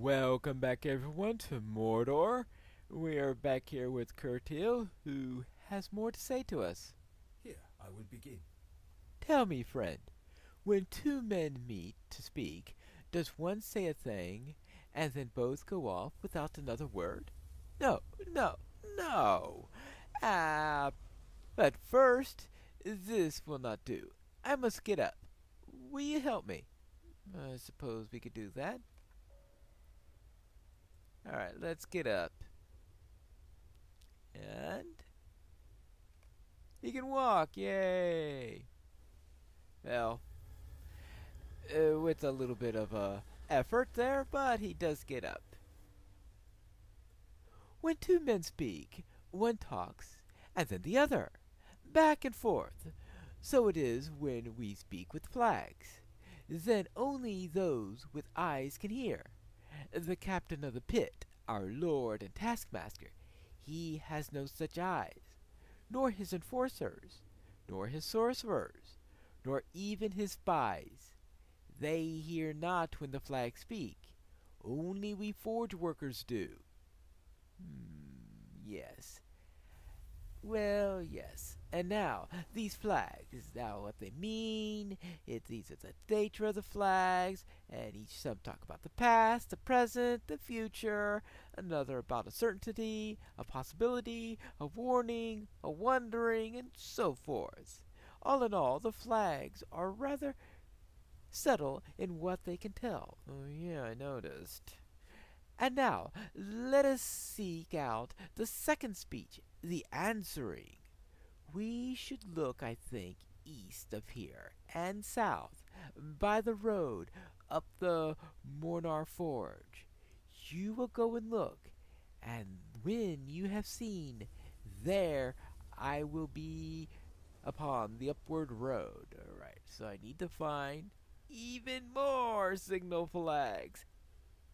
Welcome back everyone to Mordor. We are back here with Curtil, who has more to say to us. Here, I will begin. Tell me, friend, when two men meet to speak, does one say a thing, and then both go off without another word? No, no, no. Ah, but first, this will not do. I must get up. Will you help me? I suppose we could do that. Alright, let's get up. And he can walk, yay! Well, with a little bit of effort there, but he does get up. When two men speak, one talks, and then the other, back and forth. So it is when we speak with flags. Then only those with eyes can hear. The captain of the pit, our lord and taskmaster, he has no such eyes, nor his enforcers, nor his sorcerers, nor even his spies. They hear not when the flags speak. Only we forge workers do. Yes. Well, yes. And now, these flags, now what they mean, these are the nature of the flags, and each some talk about the past, the present, the future, another about a certainty, a possibility, a warning, a wondering, and so forth. All in all, the flags are rather subtle in what they can tell. Oh, yeah, I noticed. And now, let us seek out the second speech, the answering. We should look, I think, east of here and south, by the road up the Mordor Forge. You will go and look, and when you have seen, there I will be upon the upward road. Alright, so I need to find even more signal flags.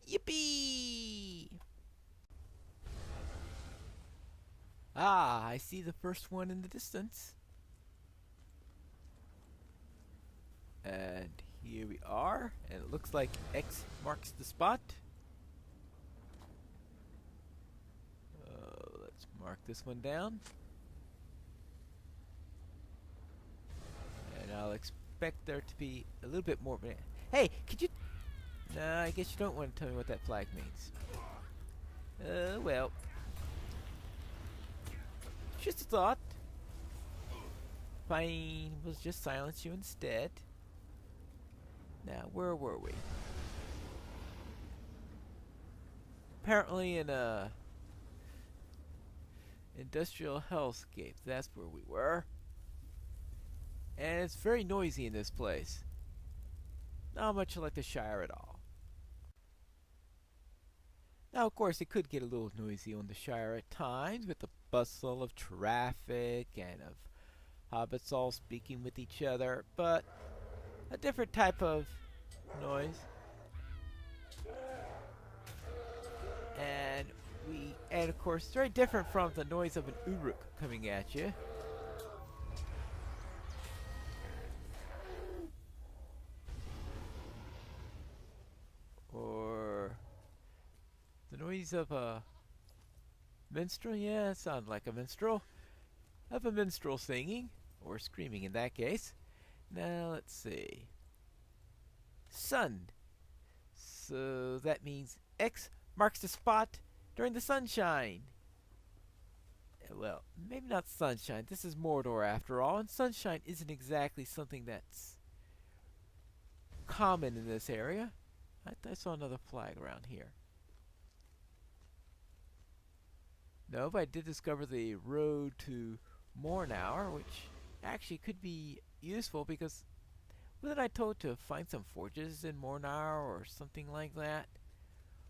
Yippee! Ah, I see the first one in the distance. And here we are, and it looks like X marks the spot. Let's mark this one down. And I'll expect there to be a little bit more. Hey, could you... No, I guess you don't want to tell me what that flag means. Well. Just a thought. Fine, we'll just silence you instead. Now, where were we? Apparently in a industrial hellscape. That's where we were. And it's very noisy in this place. Not much like the Shire at all. Now, of course, it could get a little noisy on the Shire at times with the bustle of traffic and of hobbits all speaking with each other, but a different type of noise. And of course, very different from the noise of an Uruk coming at you. Or the noise of a minstrel? Yeah, it sounds like a minstrel. Of a minstrel singing, or screaming in that case. Now, let's see. Sun. So that means X marks the spot during the sunshine. Well, maybe not sunshine. This is Mordor after all, and sunshine isn't exactly something that's common in this area. I saw another flag around here. No, but I did discover the road to Mordor, which actually could be useful because wasn't I told to find some forges in Mordor or something like that?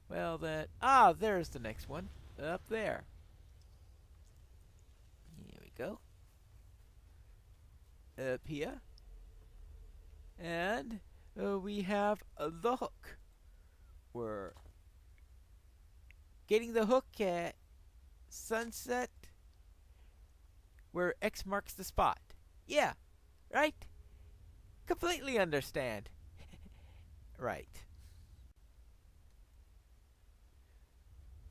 Well, there's the next one up there. Here we go. Up here. And we have the hook. We're getting the hook at sunset where X marks the spot. Yeah, right? Completely understand. Right.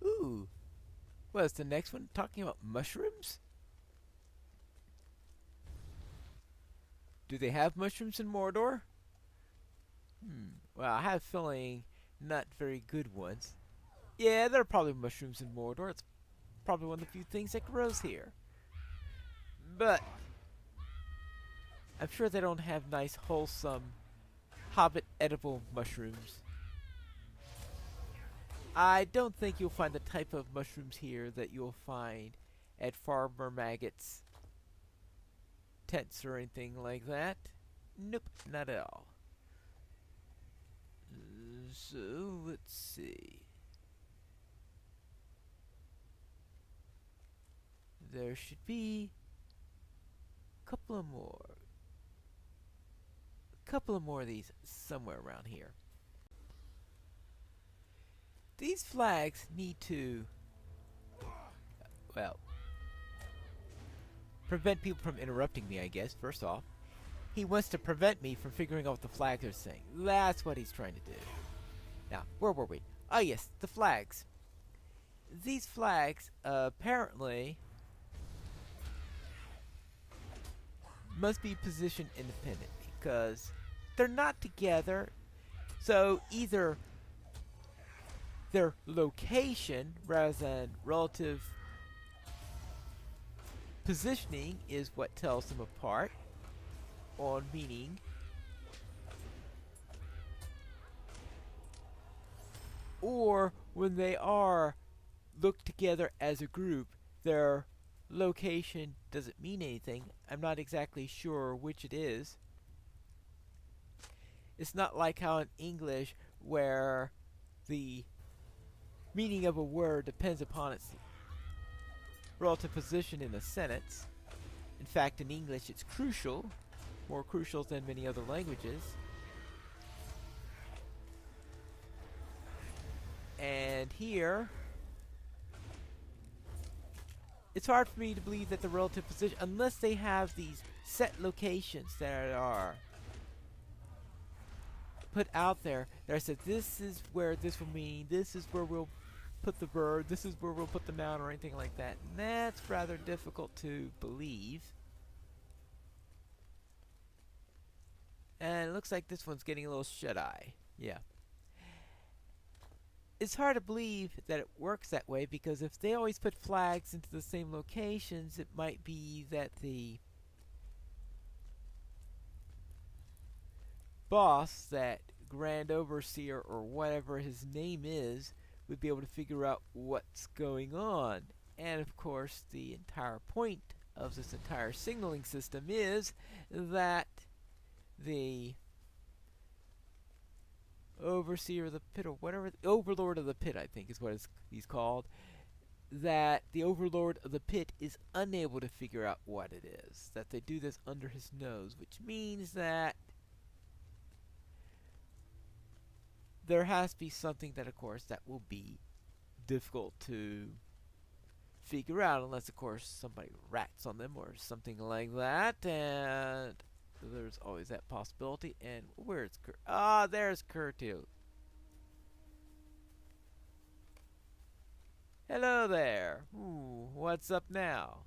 Ooh, what's the next one? Talking about mushrooms? Do they have mushrooms in Mordor? Well, I have a feeling not very good ones. Yeah, there are probably mushrooms in Mordor. It's probably one of the few things that grows here. But I'm sure they don't have nice, wholesome, hobbit edible mushrooms. I don't think you'll find the type of mushrooms here that you'll find at Farmer Maggot's tents or anything like that. Nope, not at all. So, let's see. There should be a couple of more. A couple of more of these somewhere around here. These flags need to, well, prevent people from interrupting me, I guess, first off. He wants to prevent me from figuring out what the flags are saying. That's what he's trying to do. Now, where were we? Oh, yes, the flags. These flags, apparently, must be positioned independent because they're not together. So either their location rather than relative positioning is what tells them apart, on meaning or when they are looked together as a group, their location doesn't mean anything. I'm not exactly sure which it is. It's not like how in English where the meaning of a word depends upon its relative position in a sentence. In fact, in English it's crucial, more crucial than many other languages. And here, it's hard for me to believe that the relative position, unless they have these set locations that are put out there, that said this is where this will mean, this is where we'll put the bird, this is where we'll put the noun, or anything like that. And that's rather difficult to believe. And it looks like this one's getting a little shut-eye. Yeah. It's hard to believe that it works that way, because if they always put flags into the same locations, it might be that the boss, that Grand Overseer or whatever his name is, would be able to figure out what's going on. And of course, the entire point of this entire signaling system is that the Overseer of the Pit, or whatever, the Overlord of the Pit, I think is what he's called, that the Overlord of the Pit is unable to figure out what it is. That they do this under his nose, which means that there has to be something that, of course, that will be difficult to figure out, unless, of course, somebody rats on them or something like that, and there's always that possibility. And where's Kurt? Ah, there's Kurtu. Hello there. Ooh, what's up now?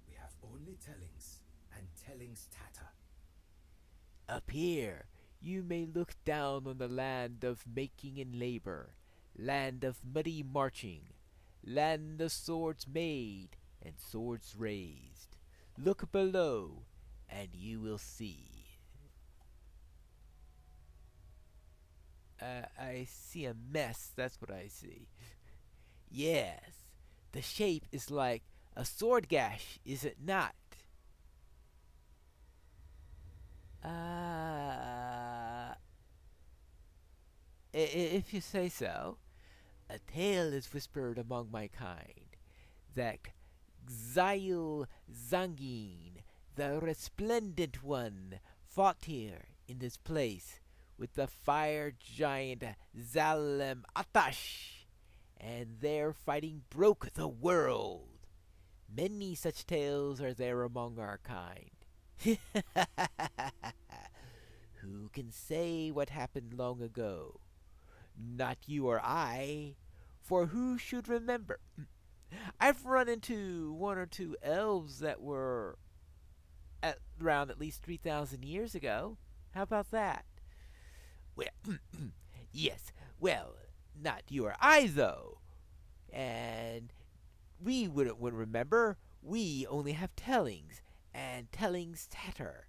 We have only tellings, and tellings tatter. Up here, you may look down on the land of making and labor, land of muddy marching, land of swords made and swords raised. Look below, and you will see. I see a mess, that's what I see. Yes, the shape is like a sword gash, is it not? If you say so. A tale is whispered among my kind, that Xail Zangin, the resplendent one, fought here in this place with the fire giant Zalem Atash, and their fighting broke the world. Many such tales are there among our kind. Who can say what happened long ago? Not you or I. For who should remember? I've run into one or two elves that were around at least 3,000 years ago. How about that? Well, yes, well, not you or I, though. And we would remember. We only have tellings, and tellings tatter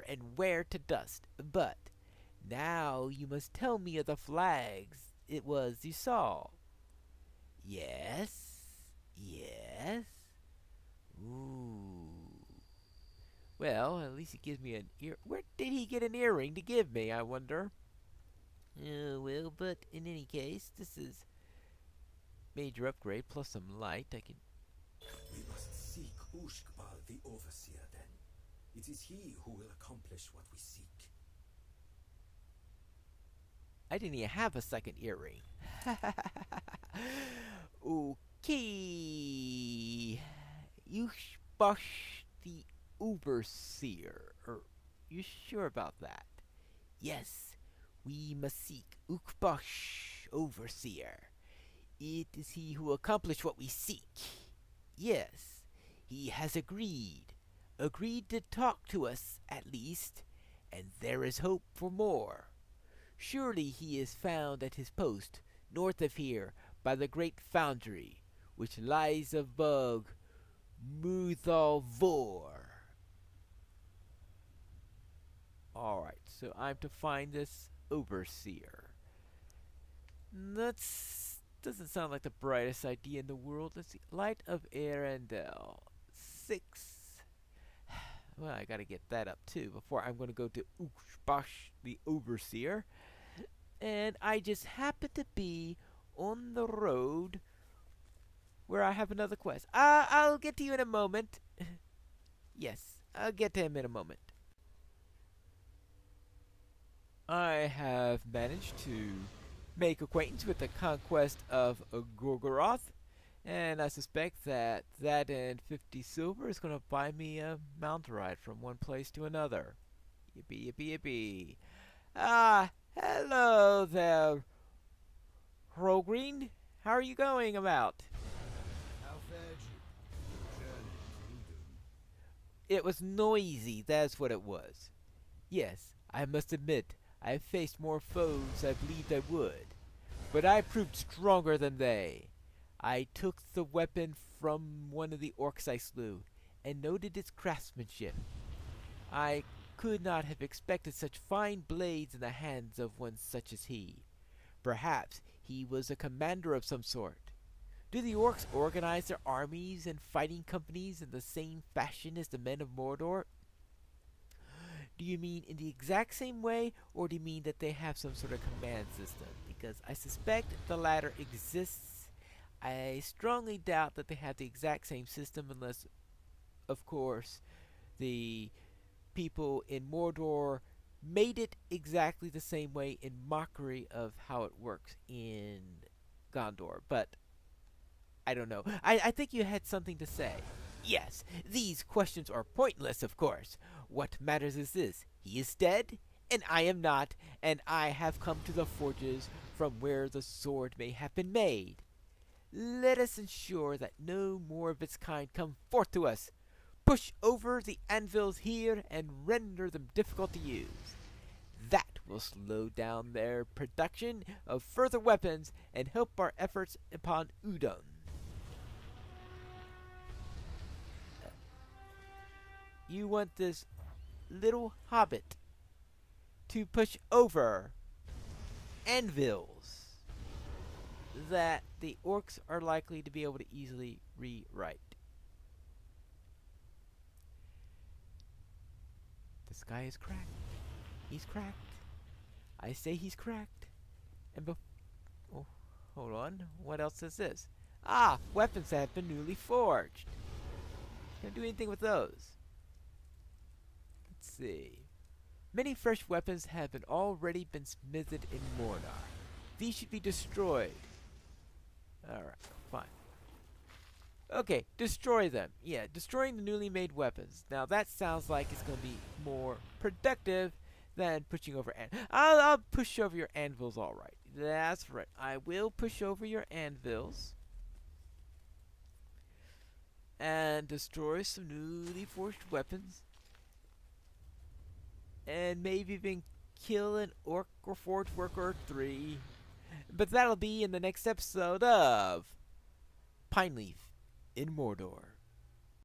and wear to dust. But now you must tell me of the flags it was you saw. Yes, yes. Ooh. Well, at least he gives me an ear. Where did he get an earring to give me, I wonder? Well, but in any case, this is major upgrade plus some light. I can. We must seek Ushkbal the Overseer then. It is he who will accomplish what we seek. I didn't even have a second earring. Okay. Ushbash the Overseer. You sure about that? Yes, we must seek Ukbash Overseer. It is he who accomplished what we seek. Yes, he has agreed. Agreed to talk to us, at least, and there is hope for more. Surely he is found at his post, north of here, by the great foundry, which lies above Muthalvor. Alright, so I'm to find this overseer. That's doesn't sound like the brightest idea in the world. Let's see. Light of Arendelle. 6. Well, I gotta get that up too before I'm gonna go to Ushbash the Overseer. And I just happen to be on the road where I have another quest. I'll get to you in a moment. Yes, I'll get to him in a moment. I have managed to make acquaintance with the conquest of Gorgoroth, and I suspect that and 50 silver is going to buy me a mount ride from one place to another. Yippee, yippee, yippee. Hello there, Rogreen. How are you going about? How fared you? Journey to Udun. It was noisy, that's what it was. Yes, I must admit, I have faced more foes I believed I would, but I proved stronger than they. I took the weapon from one of the orcs I slew, and noted its craftsmanship. I could not have expected such fine blades in the hands of one such as he. Perhaps he was a commander of some sort. Do the orcs organize their armies and fighting companies in the same fashion as the men of Mordor? Do you mean in the exact same way, or do you mean that they have some sort of command system? Because I suspect the latter exists. I strongly doubt that they have the exact same system unless, of course, the people in Mordor made it exactly the same way in mockery of how it works in Gondor. But I don't know. I think you had something to say. Yes, these questions are pointless, of course. What matters is this. He is dead, and I am not, and I have come to the forges from where the sword may have been made. Let us ensure that no more of its kind come forth to us. Push over the anvils here and render them difficult to use. That will slow down their production of further weapons and help our efforts upon Udon. You want this little hobbit to push over anvils that the orcs are likely to be able to easily rewrite. This guy is cracked. He's cracked. I say he's cracked. And oh, hold on. What else is this? Weapons that have been newly forged. Can't do anything with those. Let's see. Many fresh weapons have already been smithed in Mordor. These should be destroyed. Alright, fine. Okay, destroy them. Destroying the newly made weapons. Now that sounds like it's going to be more productive than pushing over I'll push over your anvils, all right. That's right. I will push over your anvils and destroy some newly forged weapons, and maybe even kill an orc or forge worker or three. But that'll be in the next episode of Pineleaf in Mordor.